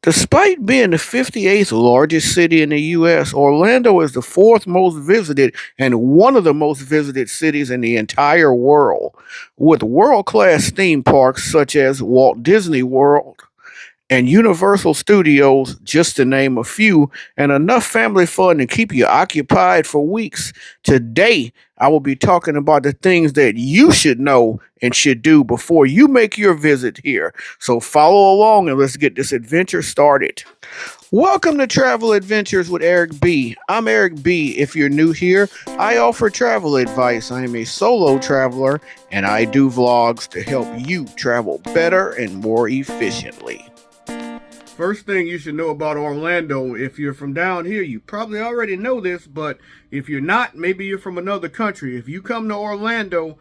Despite being the 58th largest city in the U.S., Orlando is the fourth most visited and one of the most visited cities in the entire world, with world class theme parks such as Walt Disney World and Universal Studios, just to name a few, and enough family fun to keep you occupied for weeks. Today, I will be talking about the things that you should know and should do before you make your visit here. So follow along and let's get this adventure started. Welcome to Travel Adventures with Eric B. I'm Eric B. If you're new here, I offer travel advice. I am a solo traveler and I do vlogs to help you travel better and more efficiently. First thing you should know about Orlando, if you're from down here, you probably already know this, but if you're not, maybe you're from another country. If you come to Orlando,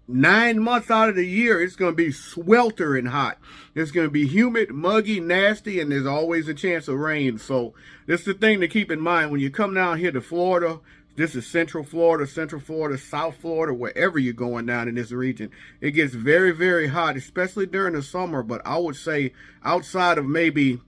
9 months out of the year, it's going to be sweltering hot. It's going to be humid, muggy, nasty, and there's always a chance of rain. So this is the thing to keep in mind when you come down here to Florida. This is Central Florida, South Florida, wherever you're going down in this region. It gets very, very hot, especially during the summer. But I would say outside of maybe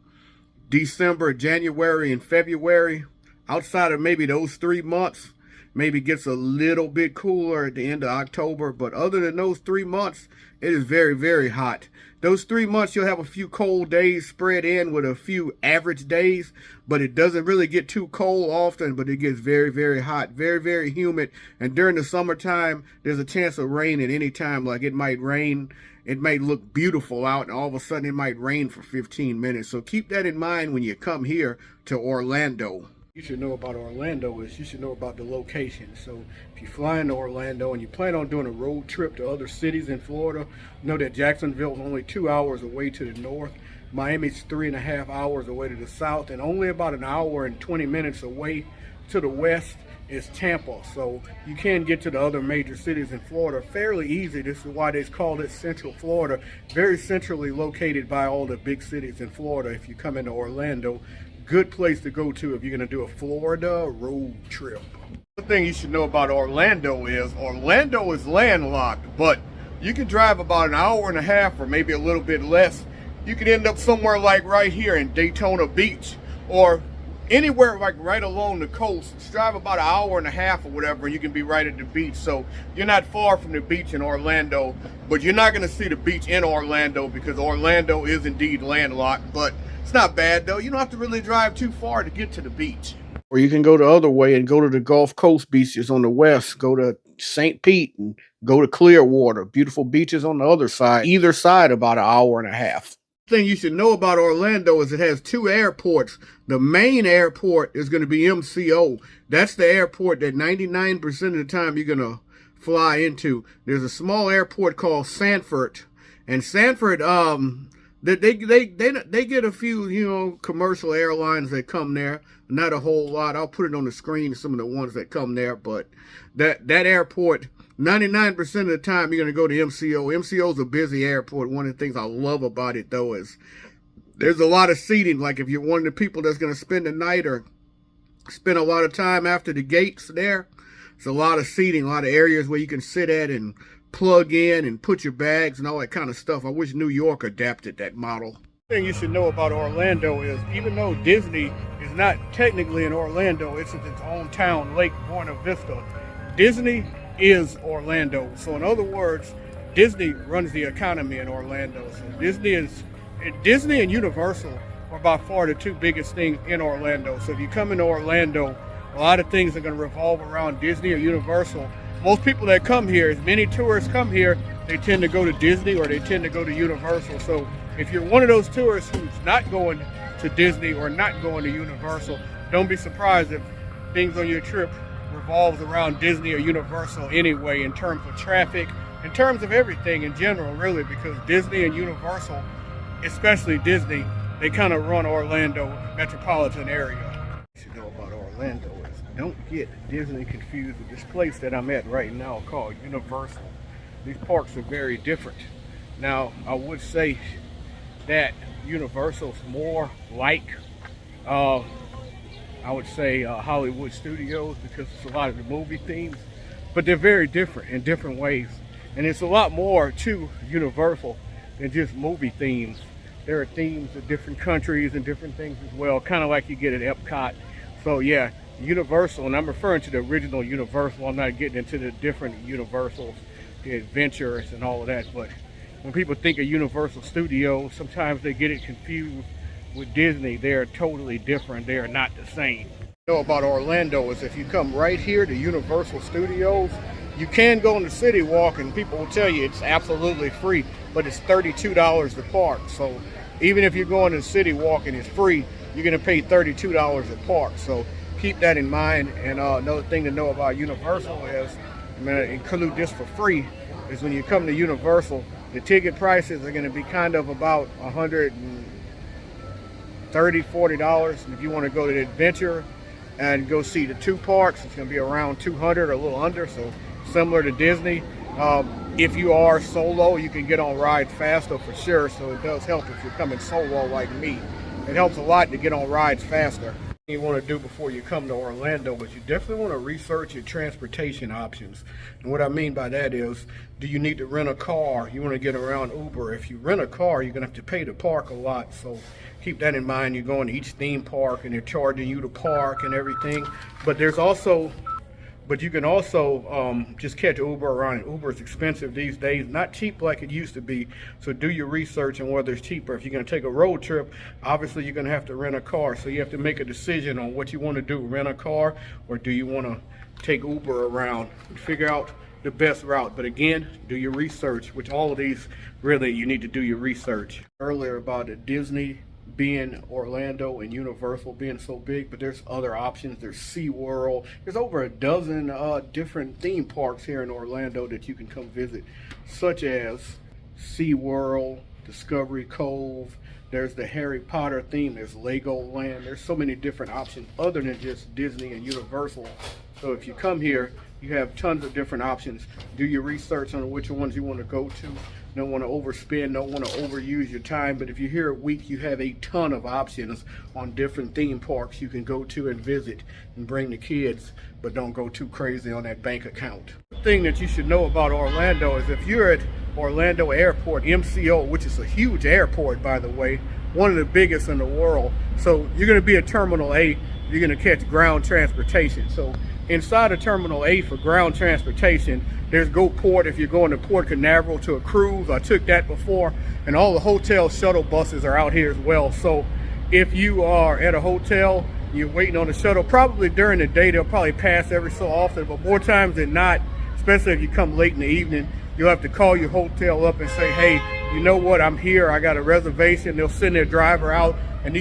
December, January, and February, outside of maybe those 3 months, maybe gets a little bit cooler at the end of October. But other than those 3 months, it is very, very hot. Those 3 months, you'll have a few cold days spread in with a few average days, but it doesn't really get too cold often, but it gets very, very hot, very, very humid. And during the summertime, there's a chance of rain at any time. Like it might rain, it may look beautiful out, and all of a sudden it might rain for 15 minutes. So keep that in mind when you come here to Orlando. You should know about Orlando is you should know about the location. So if you fly into Orlando and you plan on doing a road trip to other cities in Florida, know that Jacksonville is only 2 hours away to the north. Miami's 3.5 hours away to the south, and only about an hour and 20 minutes away to the west is Tampa. So you can get to the other major cities in Florida fairly easy. This is why they call it Central Florida. Very centrally located by all the big cities in Florida. If you come into Orlando, good place to go to if you're going to do a Florida road trip. The thing you should know about Orlando is landlocked, but you can drive about an hour and a half or maybe a little bit less. You could end up somewhere like right here in Daytona Beach or anywhere like right along the coast. Just drive about an hour and a half or whatever and you can be right at the beach. So you're not far from the beach in Orlando, but you're not going to see the beach in Orlando because Orlando is indeed landlocked. But it's not bad though. You don't have to really drive too far to get to the beach. Or you can go the other way and go to the Gulf Coast beaches on the west. Go to St. Pete and go to Clearwater. Beautiful beaches on the other side. Either side about an hour and a half. Thing you should know about Orlando is it has two airports. The main airport is going to be MCO. That's the airport that 99% of the time you're going to fly into. There's a small airport called Sanford, and Sanford they get a few commercial airlines that come there. Not a whole lot. I'll put it on the screen, some of the ones that come there, but that airport, 99% of the time you're going to go to MCO. MCO is a busy airport. One of the things I love about it though is there's a lot of seating. Like if you're one of the people that's going to spend the night or spend a lot of time after the gates there, it's a lot of seating, a lot of areas where you can sit at and plug in and put your bags and all that kind of stuff. I wish New York adapted that model. The thing you should know about Orlando is even though Disney is not technically in Orlando, it's in its own town, Lake Buena Vista. Disney is Orlando. So in other words, Disney runs the economy in Orlando. So Disney and Universal are by far the two biggest things in Orlando. So if you come into Orlando, a lot of things are going to revolve around Disney or Universal. Most people that come here, as many tourists come here, they tend to go to Disney or they tend to go to Universal. So if you're one of those tourists who's not going to Disney or not going to Universal, don't be surprised if things on your trip revolves around Disney or Universal anyway, in terms of traffic, in terms of everything in general, really, because Disney and Universal, especially Disney, they kind of run Orlando metropolitan area. What you know about Orlando is don't get Disney confused with this place that I'm at right now called Universal. These parks are very different. Now, I would say that Universal's more like I would say Hollywood Studios because it's a lot of the movie themes, but they're very different in different ways. And it's a lot more to Universal than just movie themes. there are themes of different countries and different things as well, kind of like you get at Epcot. So yeah, Universal, and I'm referring to the original Universal. I'm not getting into the different Universals, the Adventures and all of that. But when people think of Universal Studios, sometimes they get it confused with Disney. They're totally different. They are not the same. What you know about Orlando is if you come right here to Universal Studios, you can go on the City Walk, and people will tell you it's absolutely free, but it's $32 to park. So even if you're going to the City Walk and it's free, you're going to pay $32 to park. So keep that in mind. And another thing to know about Universal is, I'm going to include this for free, is when you come to Universal, the ticket prices are going to be kind of about $130, $40. And if you want to go to the Adventure and go see the two parks, it's going to be around $200 or a little under, so similar to Disney. If you are solo, you can get on rides faster for sure, so it does help if you're coming solo like me. It helps a lot to get on rides faster. You want to do before you come to Orlando, but you definitely want to research your transportation options. And what I mean by that is, do you need to rent a car? You want to get around Uber. If you rent a car, you're going to have to pay to park a lot, so keep that in mind. You're going to each theme park and they're charging you to park and everything. But you can also just catch Uber around. Uber is expensive these days, not cheap like it used to be. So do your research on whether it's cheaper. If you're going to take a road trip, obviously you're going to have to rent a car. So you have to make a decision on what you want to do, rent a car, or do you want to take Uber around and figure out the best route. But again, do your research, which all of these, really, you need to do your research. Earlier about the Disney being Orlando and Universal being so big, but there's other options. There's SeaWorld. There's over a dozen different theme parks here in Orlando that you can come visit, such as SeaWorld, Discovery Cove. There's the Harry Potter theme. There's Legoland. There's so many different options other than just Disney and Universal. So if you come here, you have tons of different options. Do your research on which ones you want to go to. Don't want to overspend, don't want to overuse your time, but if you're here a week, you have a ton of options on different theme parks you can go to and visit and bring the kids, but don't go too crazy on that bank account. The thing that you should know about Orlando is if you're at Orlando Airport, MCO, which is a huge airport, by the way, one of the biggest in the world. So you're going to be at Terminal A, you're going to catch ground transportation. So inside of Terminal A for ground transportation, there's GoPort if you're going to Port Canaveral to a cruise. I took that before, and all the hotel shuttle buses are out here as well. So if you are at a hotel, you're waiting on the shuttle, probably during the day, they'll probably pass every so often, but more times than not, especially if you come late in the evening, you'll have to call your hotel up and say, hey, you know what, I'm here, I got a reservation. They'll send their driver out, and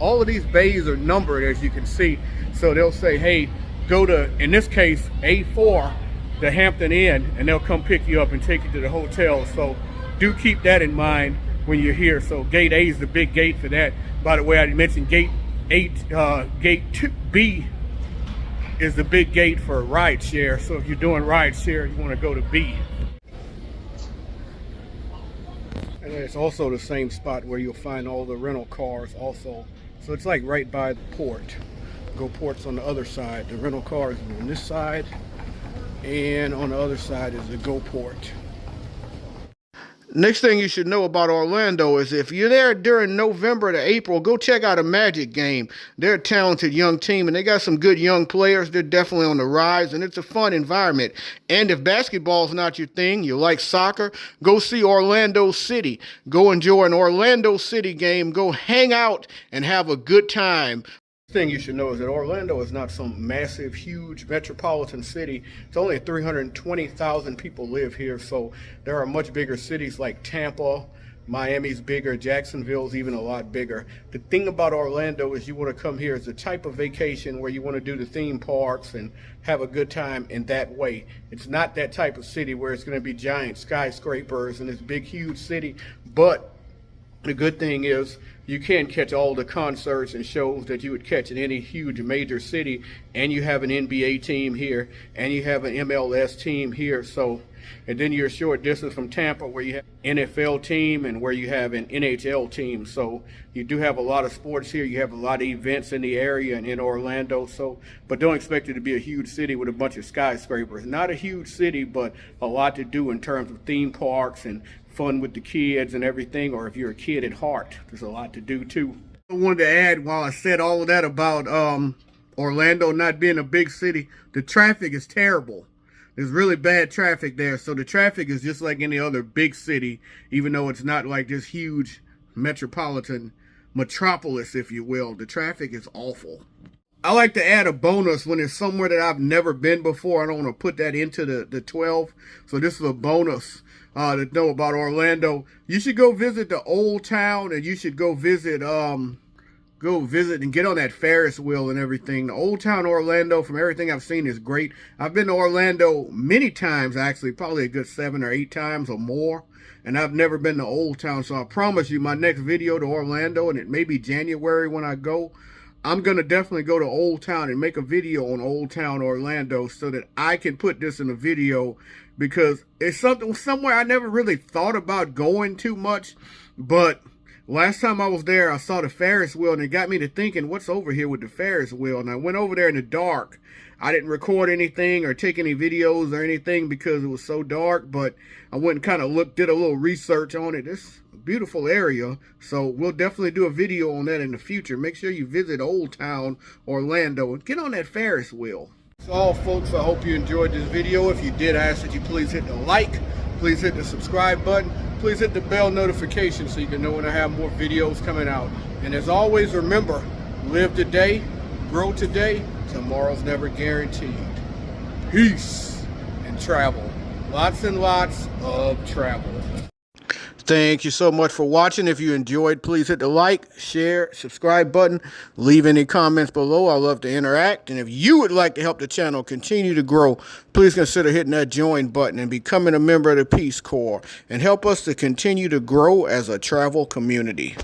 all of these bays are numbered, as you can see. So they'll say, hey, go to, in this case, A4, the Hampton Inn, and they'll come pick you up and take you to the hotel. So do keep that in mind when you're here. So gate A is the big gate for that. By the way, I mentioned gate 8, gate 2B is the big gate for ride share. So if you're doing ride share, you want to go to B. And it's also the same spot where you'll find all the rental cars also. So it's like right by the port. GoPort's on the other side. The rental car is on this side, and on the other side is the GoPort. Next thing you should know about Orlando is if you're there during November to April, go check out a Magic game. They're a talented young team, and they got some good young players. They're definitely on the rise, and it's a fun environment. And if basketball's not your thing, you like soccer, go see Orlando City. Go enjoy an Orlando City game. Go hang out and have a good time. Thing you should know is that Orlando is not some massive, huge metropolitan city. It's only 320,000 people live here, so there are much bigger cities like Tampa. Miami's bigger, Jacksonville's even a lot bigger. The thing about Orlando is you want to come here as a type of vacation where you want to do the theme parks and have a good time in that way. It's not that type of city where it's going to be giant skyscrapers and this big, huge city, but the good thing is you can catch all the concerts and shows that you would catch in any huge major city, and you have an NBA team here, and you have an MLS team here. So, and then you're a short distance from Tampa where you have an NFL team and where you have an NHL team. So you do have a lot of sports here. You have a lot of events in the area and in Orlando. So, but don't expect it to be a huge city with a bunch of skyscrapers. Not a huge city, but a lot to do in terms of theme parks and fun with the kids and everything, or if you're a kid at heart, there's a lot to do too. I wanted to add, while I said all of that about Orlando not being a big city, the traffic is terrible. There's really bad traffic there. So the traffic is just like any other big city, even though it's not like this huge metropolitan metropolis, if you will. The traffic is awful. I like to add a bonus when it's somewhere that I've never been before. I don't want to put that into the 12. So this is a bonus to know about Orlando. You should go visit the Old Town, and you should go visit and get on that Ferris wheel and everything. The Old Town Orlando, from everything I've seen, is great. I've been to Orlando many times, actually, probably a good 7 or 8 times or more. And I've never been to Old Town. So I promise you, my next video to Orlando, and it may be January when I go, I'm going to definitely go to Old Town and make a video on Old Town Orlando so that I can put this in a video, because it's somewhere I never really thought about going too much. But last time I was there, I saw the Ferris wheel, and it got me to thinking, what's over here with the Ferris wheel? And I went over there in the dark. I didn't record anything or take any videos or anything because it was so dark, but I went and kind of did a little research on it. It's a beautiful area, so we'll definitely do a video on that in the future. Make sure you visit Old Town Orlando and get on that Ferris wheel. That's all, folks. I hope you enjoyed this video. If you did, I ask that you please hit the like, please hit the subscribe button, please hit the bell notification so you can know when I have more videos coming out. And as always, remember, live today, grow today. Tomorrow's never guaranteed. Peace and travel. Lots and lots of travel. Thank you so much for watching. If you enjoyed, please hit the like, share, subscribe button. Leave any comments below. I love to interact. And if you would like to help the channel continue to grow, please consider hitting that join button and becoming a member of the Peace Corps and help us to continue to grow as a travel community.